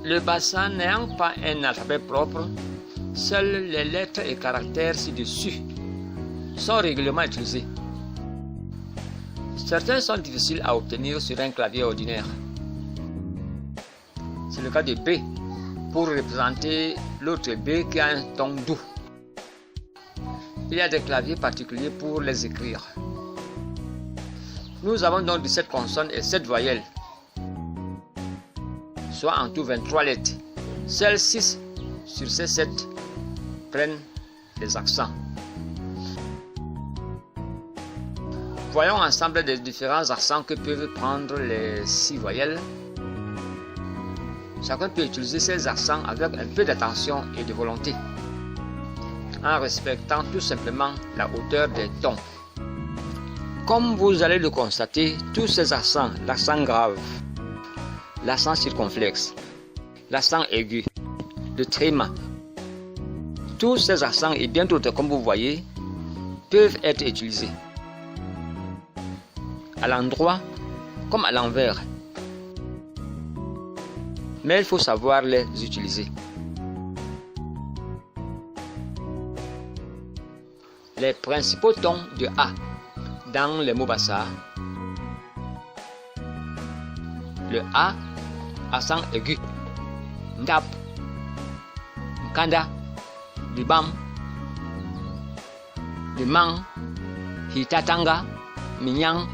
Le bassin n'ayant pas un alphabet propre, seules les lettres et caractères ci-dessus sont régulièrement utilisés. Certains sont difficiles à obtenir sur un clavier ordinaire. C'est le cas de B, pour représenter l'autre B qui a un ton doux. Il y a des claviers particuliers pour les écrire. Nous avons donc 17 consonnes et 7 voyelles, soit en tout 23 lettres. Seules 6 sur ces 7 prennent les accents. Voyons ensemble les différents accents que peuvent prendre les 6 voyelles. Chacun peut utiliser ces accents avec un peu d'attention et de volonté, en respectant tout simplement la hauteur des tons. Comme vous allez le constater, tous ces accents, l'accent grave, l'accent circonflexe, l'accent aigu, le tréma, tous ces accents et bien d'autres, comme vous voyez, peuvent être utilisés à l'endroit comme à l'envers. Mais il faut savoir les utiliser. Les principaux tons de A dans les mots bassa. Le A, accent aigu. Ndap, Nkanda, Libam, Limang, Hitatanga, Minyang.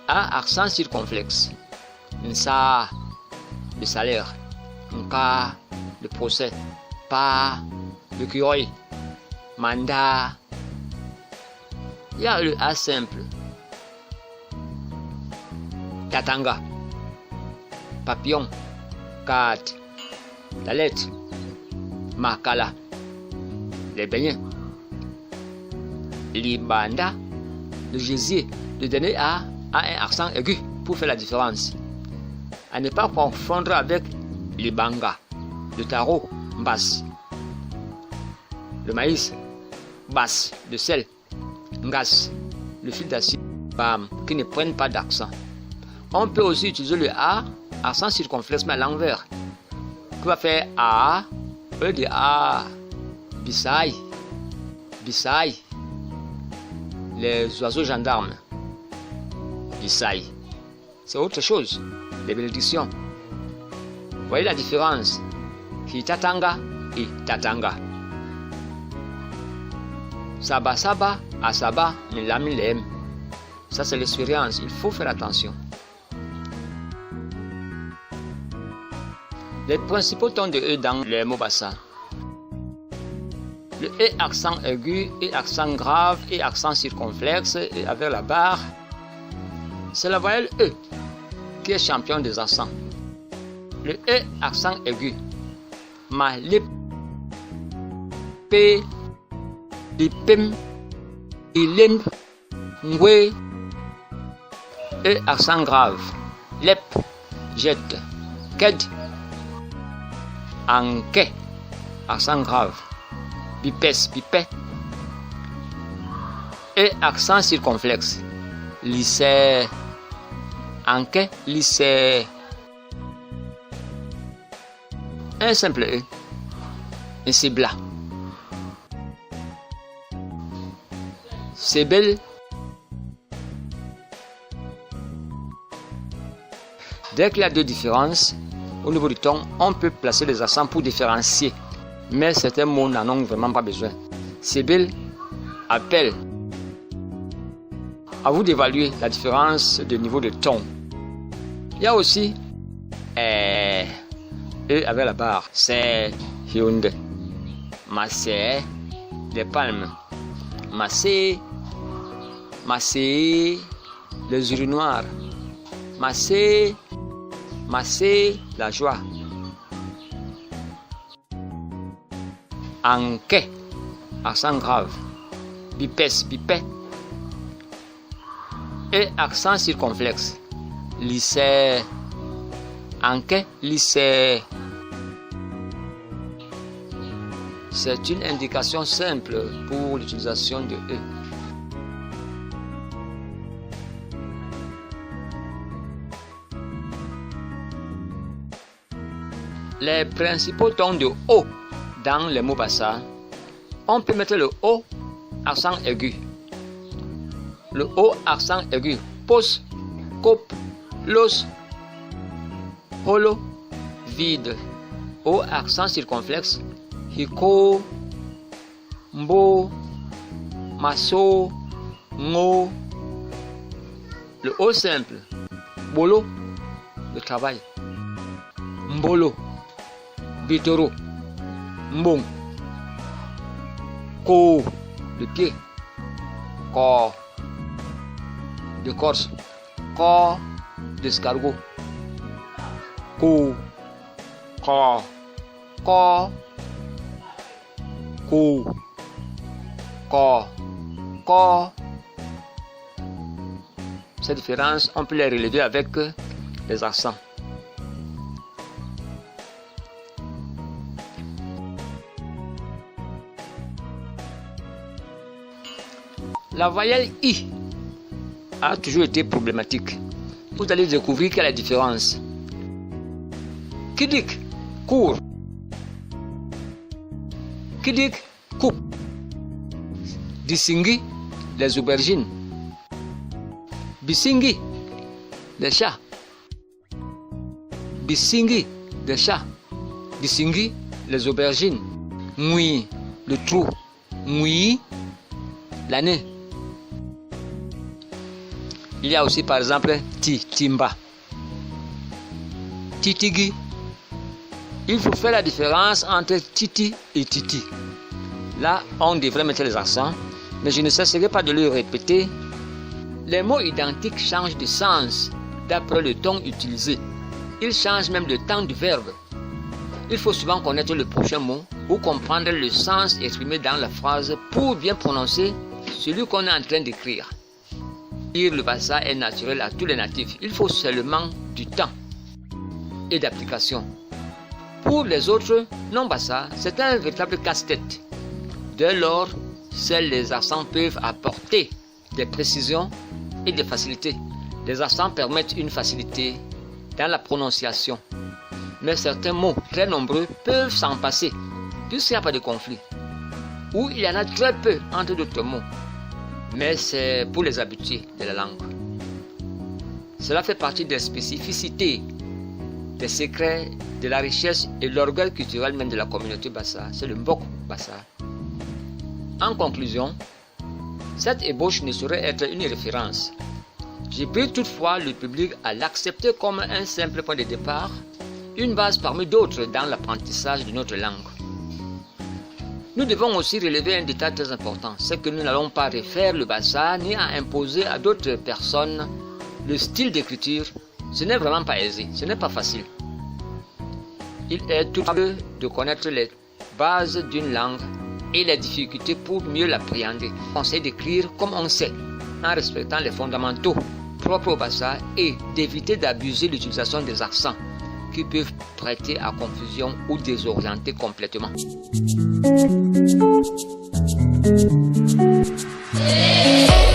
A, accent circonflexe. Nsa, le salaire. Nka, le procès. Pa, le curé. Manda. Il y a le A simple. Tatanga. Papillon. Kat. La lettre. Makala. Les beignets. Libanda. Le gésier. Le dernier A a un accent aigu pour faire la différence. À ne pas confondre avec Libanga. Le tarot. Basse. Le maïs. Basse. Le sel. Ngas. Le fil d'acier. Bam. Qui ne prennent pas d'accent. On peut aussi utiliser le A, accent circonflexe mais à l'envers. Qui va faire A, E de A, Bissaï, Bissaï. Les oiseaux gendarmes. Bissaï. C'est autre chose. Les bénédictions. Vous voyez la différence? Hitatanga et Tatanga. Saba Saba, Asaba, Milamilem. Ça c'est l'expérience, il faut faire attention. Les principaux tons de E dans les mots bassa. Le E accent aigu et accent grave et accent circonflexe et avec la barre. C'est la voyelle E qui est champion des accents. Le E accent aigu. Ma lip. P. Lipim. Ilim. Ngwe. E accent grave. Lep. Jette. Ked. Anke. Accent grave. Bipes. Bipé. E accent circonflexe. Lycée. Anke. Lycée. Un simple E. Un cibla. Sebel. Dès qu'il y a deux différences, au niveau du ton, on peut placer les accents pour différencier. Mais certains mots n'en ont vraiment pas besoin. Sebel, appelle. À vous d'évaluer la différence de niveau de ton. Il y a aussi E avec la barre. C'est Hyundai. Massé, les palmes. Massé, massé, les urinoirs. Massé, masser la joie. Anke, accent grave. Bipes, bipé. Et accent circonflexe. Lycée. Anke, lycée. C'est une indication simple pour l'utilisation de E. Les principaux tons de O dans les mots bassa, on peut mettre le O accent aigu. Le O accent aigu, pos, cop, los, holo, vide. O accent circonflexe, hiko, mbo, maso, ngo. Le O simple, bolo, le travail. Mbolo, bitoro, mbong. Ko, le pied. Ko, de corse. Ko, d'escargot. Ko, ko, ko, ko, ko, ko. Ces différences, on peut les relever avec les accents. La voyelle I a toujours été problématique. Vous allez découvrir quelle est la différence. Kidik, court. Kidik, coupe. Disingi, les aubergines. Bisingi, les chats. Bisingi, les chats. Disingi, les aubergines. Mui, le trou. Mui, l'année. Il y a aussi par exemple timba, titigi. Il faut faire la différence entre titi et titi. Là, on devrait mettre les accents, mais je ne cesserai pas de le répéter. Les mots identiques changent de sens d'après le ton utilisé. Ils changent même de temps du verbe. Il faut souvent connaître le prochain mot ou comprendre le sens exprimé dans la phrase pour bien prononcer celui qu'on est en train d'écrire. Le bassa est naturel à tous les natifs. Il faut seulement du temps et d'application. Pour les autres non-bassa, c'est un véritable casse-tête. Dès lors, seuls les accents peuvent apporter des précisions et des facilités. Les accents permettent une facilité dans la prononciation. Mais certains mots très nombreux peuvent s'en passer, puisqu'il n'y a pas de conflit. Ou il y en a très peu entre d'autres mots. Mais c'est pour les habitués de la langue. Cela fait partie des spécificités, des secrets, de la richesse et l'orgueil culturel même de la communauté bassa. C'est le mbok bassa. En conclusion, cette ébauche ne saurait être une référence. J'ai pris toutefois le public à l'accepter comme un simple point de départ, une base parmi d'autres dans l'apprentissage de notre langue. Nous devons aussi relever un détail très important, c'est que nous n'allons pas refaire le bassa ni à imposer à d'autres personnes le style d'écriture. Ce n'est vraiment pas aisé, ce n'est pas facile. Il est tout de connaître les bases d'une langue et les difficultés pour mieux l'appréhender. On sait d'écrire comme on sait, en respectant les fondamentaux propres au bassa et d'éviter d'abuser l'utilisation des accents qui peuvent prêter à confusion ou désorienter complètement. Hey!